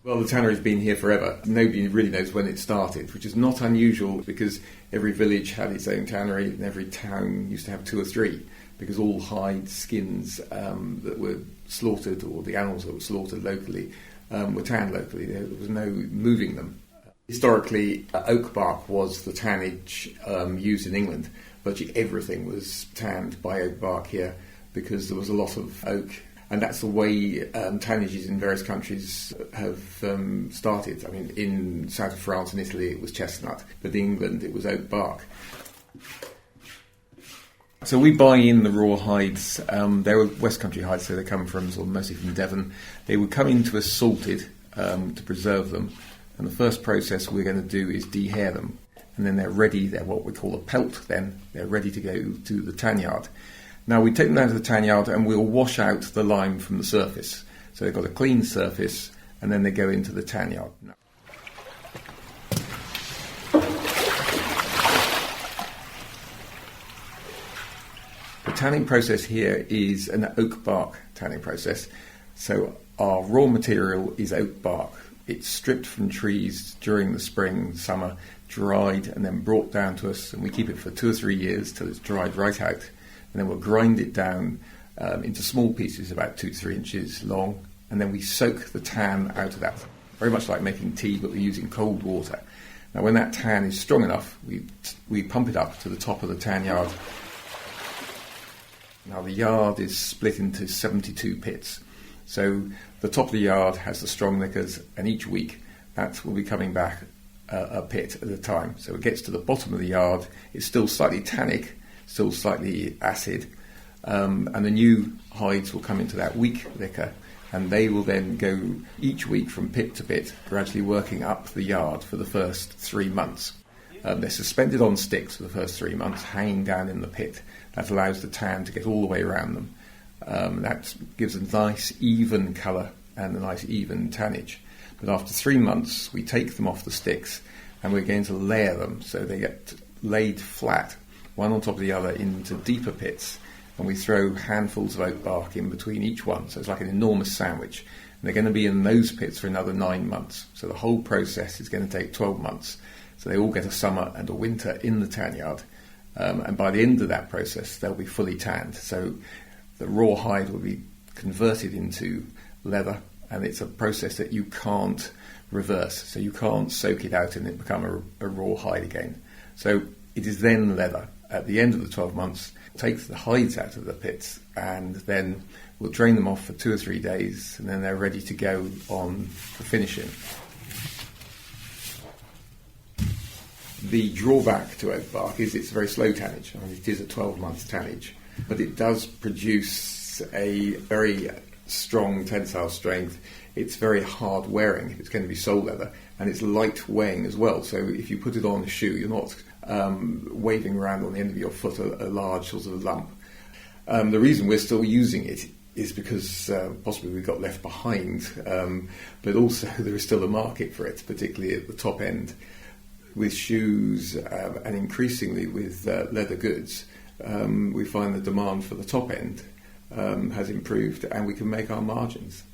Well, the tannery's been here forever. Nobody really knows when it started, which is not unusual because every village had its own tannery and every town used to have 2 or 3, because all hide skins that were slaughtered, or the animals that were slaughtered locally, were tanned locally. There was no moving them. Historically, oak bark was the tannage used in England. Virtually everything was tanned by oak bark here because there was a lot of oak. And that's the way tannages in various countries have started. I mean, in south of France and Italy it was chestnut, but in England it was oak bark. So we buy in the raw hides. They were West Country hides, so they come from mostly from Devon. They would come into us salted to preserve them. And the first process we're going to do is dehair them. And then they're ready, they're what we call a pelt then. They're ready to go to the tan yard. Now we take them down to the tan yard and we'll wash out the lime from the surface. So they've got a clean surface and then they go into the tan yard. The tanning process here is an oak bark tanning process. So our raw material is oak bark. It's stripped from trees during the spring, summer, dried and then brought down to us, and we keep it for 2 or 3 years till it's dried right out. And then we'll grind it down into small pieces about 2 to 3 inches long, and then we soak the tan out of that. Very much like making tea, but we're using cold water. Now when that tan is strong enough, we pump it up to the top of the tan yard. Now the yard is split into 72 pits. So the top of the yard has the strong liquors, and each week that will be coming back a pit at a time. So it gets to the bottom of the yard, it's still slightly tannic, still slightly acid, and the new hides will come into that weak liquor, and they will then go each week from pit to pit, gradually working up the yard for the first 3 months. They're suspended on sticks for the first 3 months, hanging down in the pit. That allows the tan to get all the way around them. That gives a nice even colour and a nice even tannage. But after 3 months, we take them off the sticks and we're going to layer them so they get laid flat, one on top of the other, into deeper pits. And we throw handfuls of oak bark in between each one, so it's like an enormous sandwich. And they're going to be in those pits for another 9 months. So the whole process is going to take 12 months. So they all get a summer and a winter in the tan yard. And by the end of that process, they'll be fully tanned. So the raw hide will be converted into leather, and it's a process that you can't reverse. So you can't soak it out and it become a raw hide again. So it is then leather. At the end of the 12 months, take the hides out of the pits, and then we'll drain them off for 2 or 3 days, and then they're ready to go on for finishing. The drawback to oak bark is it's very slow tannage. I mean, it is a 12-month tannage, but it does produce a very strong tensile strength. It's very hard wearing if it's going to be sole leather, and it's light weighing as well. So if you put it on a shoe, you're not waving around on the end of your foot a large sort of lump. The reason we're still using it is because possibly we got left behind, but also there is still a market for it, particularly at the top end. With shoes and increasingly with leather goods, we find the demand for the top end has improved, and we can make our margins.